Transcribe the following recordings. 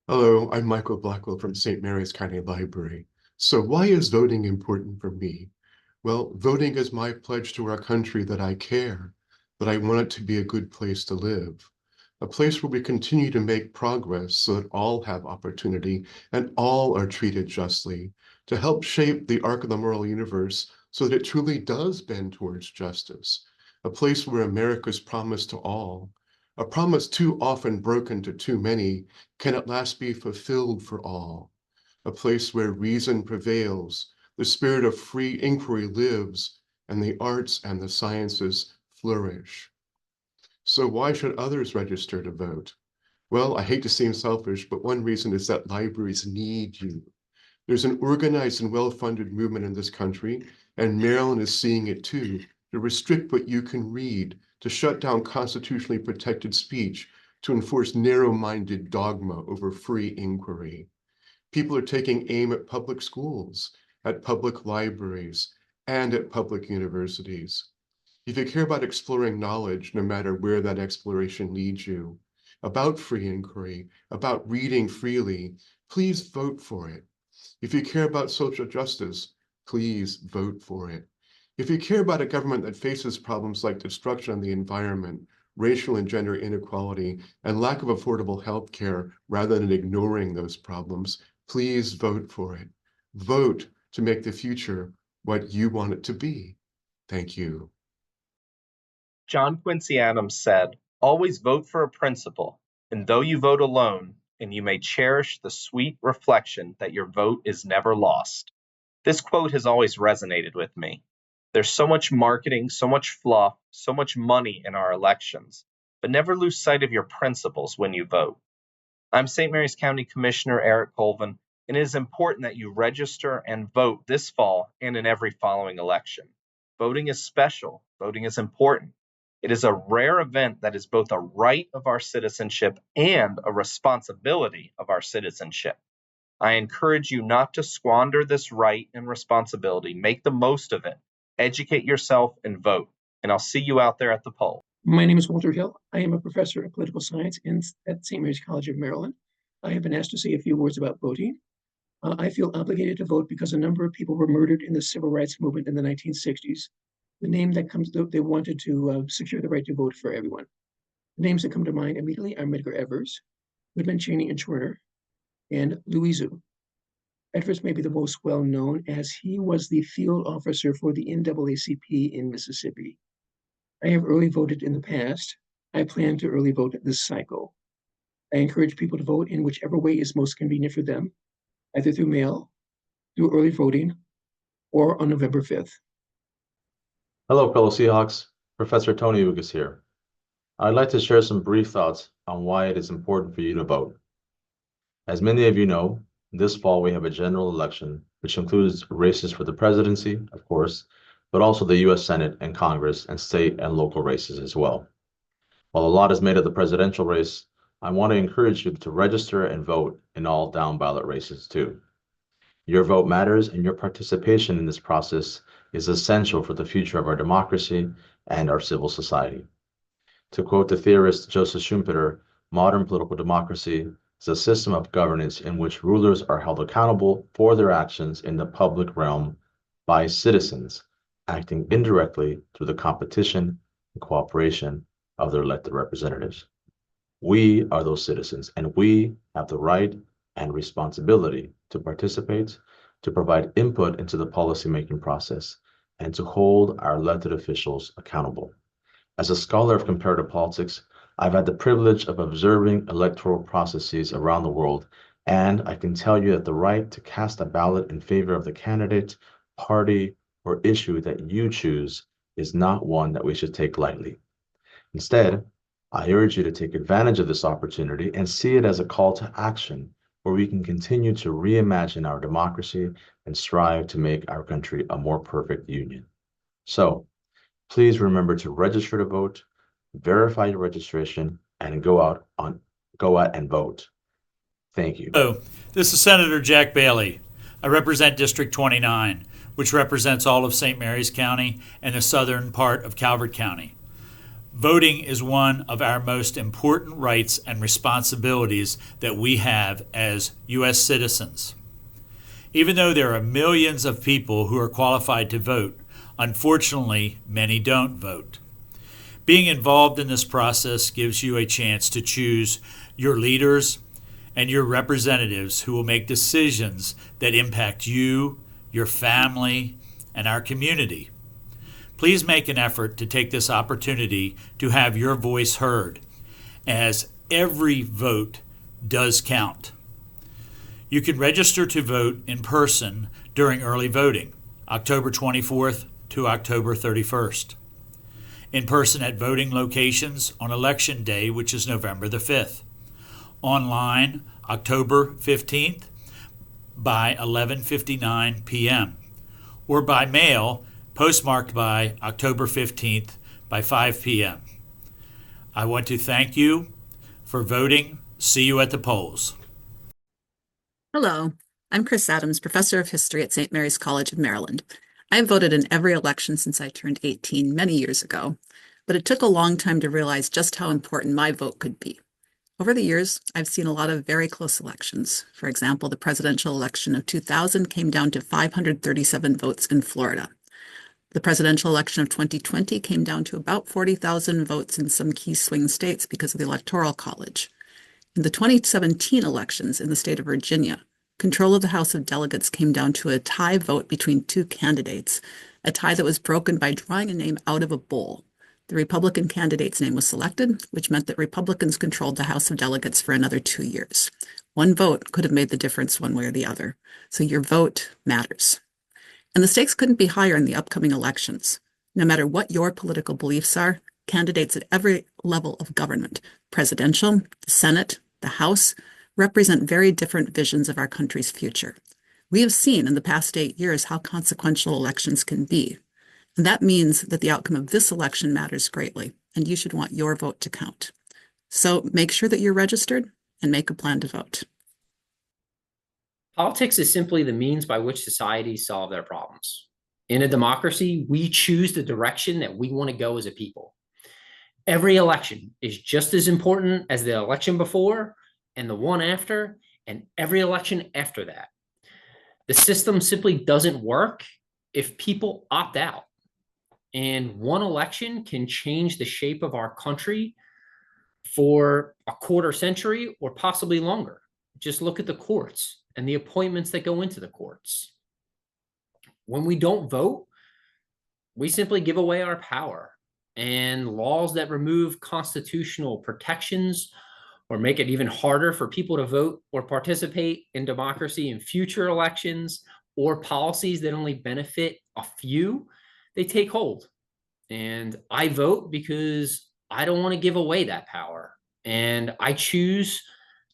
Hello, I'm Michael Blackwell from St. Mary's County Library. So why is voting important for me? Well, voting is my pledge to our country that I care, that I want it to be a good place to live, a place where we continue to make progress so that all have opportunity and all are treated justly, to help shape the arc of the moral universe so that it truly does bend towards justice, a place where America's promise to all, a promise too often broken to too many, can at last be fulfilled for all, a place where reason prevails, the spirit of free inquiry lives, and the arts and the sciences flourish. So why should others register to vote? Well, I hate to seem selfish, but one reason is that libraries need you. There's an organized and well-funded movement in this country, and Maryland is seeing it too, to restrict what you can read, to shut down constitutionally protected speech, to enforce narrow-minded dogma over free inquiry. People are taking aim at public schools, at public libraries, and at public universities. If you care about exploring knowledge, no matter where that exploration leads you, about free inquiry, about reading freely, please vote for it. If you care about social justice, please vote for it. If you care about a government that faces problems like destruction of the environment, racial and gender inequality, and lack of affordable health care rather than ignoring those problems, please vote for it. Vote to make the future what you want it to be. Thank you. John Quincy Adams said, "Always vote for a principle, and though you vote alone, and you may cherish the sweet reflection that your vote is never lost." This quote has always resonated with me. There's so much marketing, so much fluff, so much money in our elections, but never lose sight of your principles when you vote. I'm St. Mary's County Commissioner Eric Colvin, and it is important that you register and vote this fall and in every following election. Voting is special, voting is important. It is a rare event that is both a right of our citizenship and a responsibility of our citizenship. I encourage you not to squander this right and responsibility. Make the most of it. Educate yourself and vote. And I'll see you out there at the poll. My name is Walter Hill. I am a professor of political science at St. Mary's College of Maryland. I have been asked to say a few words about voting. I feel obligated to vote because a number of people were murdered in the civil rights movement in the 1960s. The name that comes, they wanted to secure the right to vote for everyone. The names that come to mind immediately are Medgar Evers, Goodman, Cheney, and Schwerner, and Louisu. Evers may be the most well known as he was the field officer for the NAACP in Mississippi. I have early voted in the past. I plan to early vote this cycle. I encourage people to vote in whichever way is most convenient for them, either through mail, through early voting, or on November 5th. Hello, fellow Seahawks. Professor Tony Ugas here. I'd like to share some brief thoughts on why it is important for you to vote. As many of you know, this fall we have a general election, which includes races for the presidency, of course, but also the U.S. Senate and Congress and state and local races as well. While a lot is made of the presidential race, I want to encourage you to register and vote in all down ballot races too. Your vote matters, and your participation in this process is essential for the future of our democracy and our civil society. To quote the theorist Joseph Schumpeter, modern political democracy is a system of governance in which rulers are held accountable for their actions in the public realm by citizens, acting indirectly through the competition and cooperation of their elected representatives. We are those citizens, and we have the right and responsibility to participate, to provide input into the policymaking process, and to hold our elected officials accountable. As a scholar of comparative politics, I've had the privilege of observing electoral processes around the world, and I can tell you that the right to cast a ballot in favor of the candidate, party, or issue that you choose is not one that we should take lightly. Instead, I urge you to take advantage of this opportunity and see it as a call to action where we can continue to reimagine our democracy and strive to make our country a more perfect union. So, please remember to register to vote, verify your registration, and go out and vote. Thank you. Hello, this is Senator Jack Bailey. I represent District 29, which represents all of St. Mary's County and the southern part of Calvert County. Voting is one of our most important rights and responsibilities that we have as U.S. citizens. Even though there are millions of people who are qualified to vote, unfortunately, many don't vote. Being involved in this process gives you a chance to choose your leaders and your representatives who will make decisions that impact you, your family, and our community. Please make an effort to take this opportunity to have your voice heard, as every vote does count. You can register to vote in person during early voting, October 24th to October 31st. In person at voting locations on Election Day, which is November the 5th. Online, October 15th by 11:59 p.m. or by mail, postmarked by October 15th by 5 p.m. I want to thank you for voting. See you at the polls. Hello, I'm Chris Adams, Professor of History at St. Mary's College of Maryland. I have voted in every election since I turned 18 many years ago, but it took a long time to realize just how important my vote could be. Over the years, I've seen a lot of very close elections. For example, the presidential election of 2000 came down to 537 votes in Florida. The presidential election of 2020 came down to about 40,000 votes in some key swing states because of the Electoral College. In the 2017 elections in the state of Virginia, control of the House of Delegates came down to a tie vote between two candidates, a tie that was broken by drawing a name out of a bowl. The Republican candidate's name was selected, which meant that Republicans controlled the House of Delegates for another 2 years. One vote could have made the difference one way or the other, so your vote matters. And the stakes couldn't be higher in the upcoming elections. No matter what your political beliefs are, candidates at every level of government, presidential, the Senate, the House, represent very different visions of our country's future. We have seen in the past 8 years how consequential elections can be. And that means that the outcome of this election matters greatly, and you should want your vote to count. So make sure that you're registered and make a plan to vote. Politics is simply the means by which societies solve their problems. In a democracy, we choose the direction that we want to go as a people. Every election is just as important as the election before and the one after, and every election after that. The system simply doesn't work if people opt out. And one election can change the shape of our country for a quarter century or possibly longer. Just look at the courts and the appointments that go into the courts. When we don't vote, we simply give away our power, and laws that remove constitutional protections or make it even harder for people to vote or participate in democracy in future elections, or policies that only benefit a few, they take hold. And I vote because I don't want to give away that power. And I choose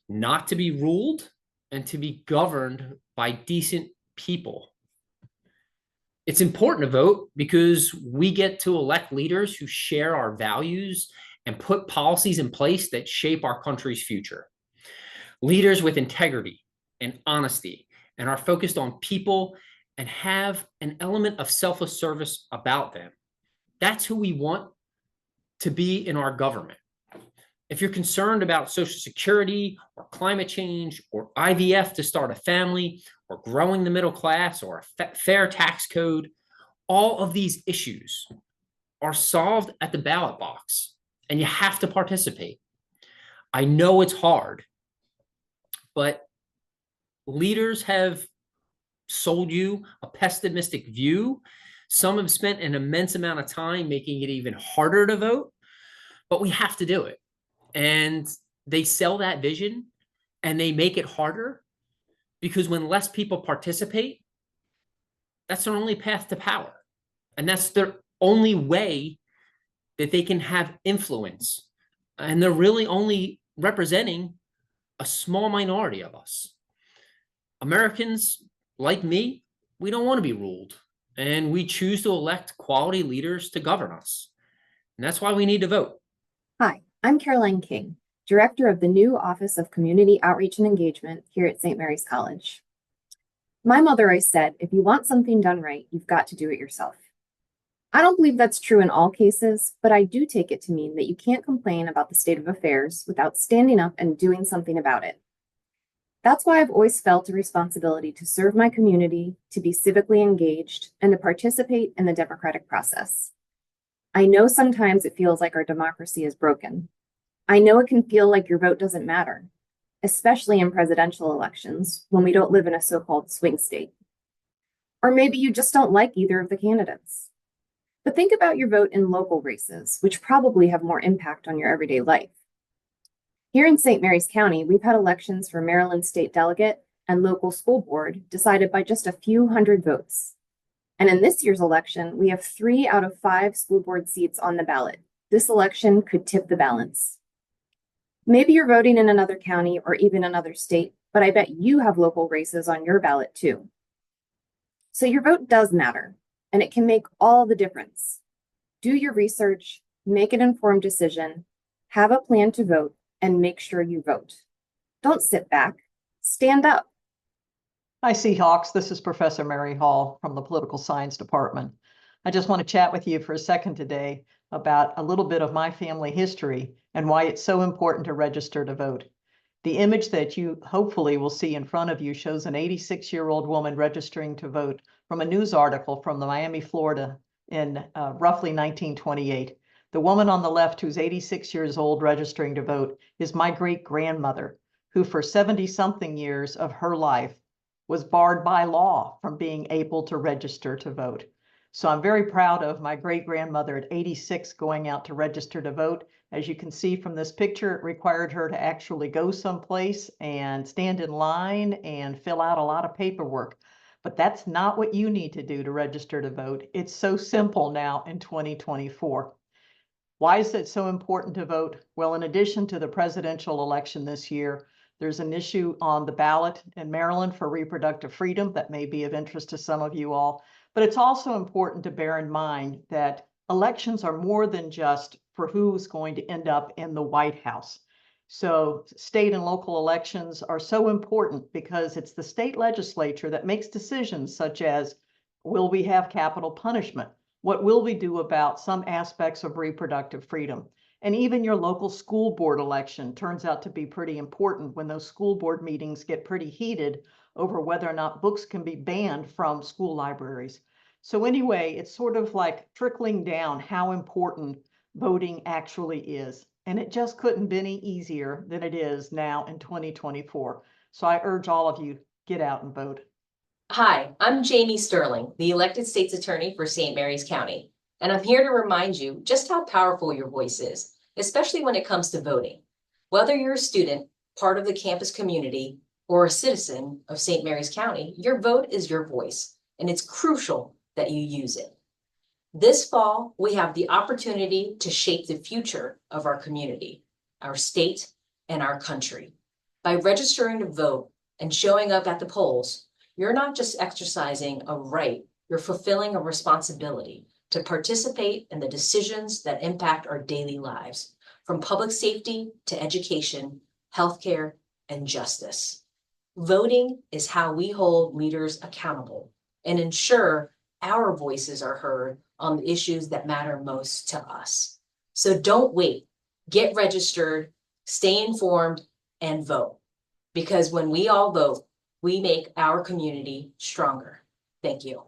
not to be ruled and to be governed by decent people. It's important to vote because we get to elect leaders who share our values and put policies in place that shape our country's future. Leaders with integrity and honesty and are focused on people and have an element of selfless service about them. That's who we want to be in our government. If you're concerned about Social Security or climate change or IVF to start a family or growing the middle class or a fair tax code, all of these issues are solved at the ballot box, and you have to participate. I know it's hard, but leaders have sold you a pessimistic view. Some have spent an immense amount of time making it even harder to vote, but we have to do it. And they sell that vision and they make it harder because when less people participate, that's their only path to power. And that's their only way that they can have influence. And they're really only representing a small minority of us. Americans, like me, we don't want to be ruled. And we choose to elect quality leaders to govern us. And that's why we need to vote. Hi, I'm Caroline King, Director of the new Office of Community Outreach and Engagement here at St. Mary's College. My mother always said, if you want something done right, you've got to do it yourself. I don't believe that's true in all cases, but I do take it to mean that you can't complain about the state of affairs without standing up and doing something about it. That's why I've always felt a responsibility to serve my community, to be civically engaged, and to participate in the democratic process. I know sometimes it feels like our democracy is broken. I know it can feel like your vote doesn't matter, especially in presidential elections when we don't live in a so-called swing state. Or maybe you just don't like either of the candidates. But think about your vote in local races, which probably have more impact on your everyday life. Here in St. Mary's County, we've had elections for Maryland State Delegate and local school board decided by just a few hundred votes. And in this year's election, we have 3 out of 5 school board seats on the ballot. This election could tip the balance. Maybe you're voting in another county or even another state, but I bet you have local races on your ballot too. So your vote does matter, and it can make all the difference. Do your research, make an informed decision, have a plan to vote, and make sure you vote. Don't sit back, stand up. Hi, Seahawks. This is Professor Mary Hall from the Political Science Department. I just want to chat with you for a second today about a little bit of my family history and why it's so important to register to vote. The image that you hopefully will see in front of you shows an 86-year-old woman registering to vote from a news article from Miami, Florida in roughly 1928. The woman on the left, who's 86 years old registering to vote, is my great-grandmother, who for 70-something years of her life was barred by law from being able to register to vote. So I'm very proud of my great-grandmother at 86 going out to register to vote. As you can see from this picture, it required her to actually go someplace and stand in line and fill out a lot of paperwork. But that's not what you need to do to register to vote. It's so simple now in 2024. Why is it so important to vote? Well, in addition to the presidential election this year, there's an issue on the ballot in Maryland for reproductive freedom that may be of interest to some of you all. But it's also important to bear in mind that elections are more than just for who's going to end up in the White House. So state and local elections are so important because it's the state legislature that makes decisions such as, will we have capital punishment? What will we do about some aspects of reproductive freedom? And even your local school board election turns out to be pretty important when those school board meetings get pretty heated over whether or not books can be banned from school libraries. So anyway, it's sort of like trickling down how important voting actually is. And it just couldn't be any easier than it is now in 2024. So I urge all of you, get out and vote. Hi, I'm Jamie Sterling, the elected state's attorney for St. Mary's County, and I'm here to remind you just how powerful your voice is, especially when it comes to voting. Whether you're a student, part of the campus community, or a citizen of St. Mary's County, your vote is your voice, and it's crucial that you use it. This fall, we have the opportunity to shape the future of our community, our state, and our country. By registering to vote and showing up at the polls, you're not just exercising a right, you're fulfilling a responsibility to participate in the decisions that impact our daily lives, from public safety to education, healthcare, and justice. Voting is how we hold leaders accountable and ensure our voices are heard on the issues that matter most to us. So don't wait, get registered, stay informed, and vote. Because when we all vote, we make our community stronger. Thank you.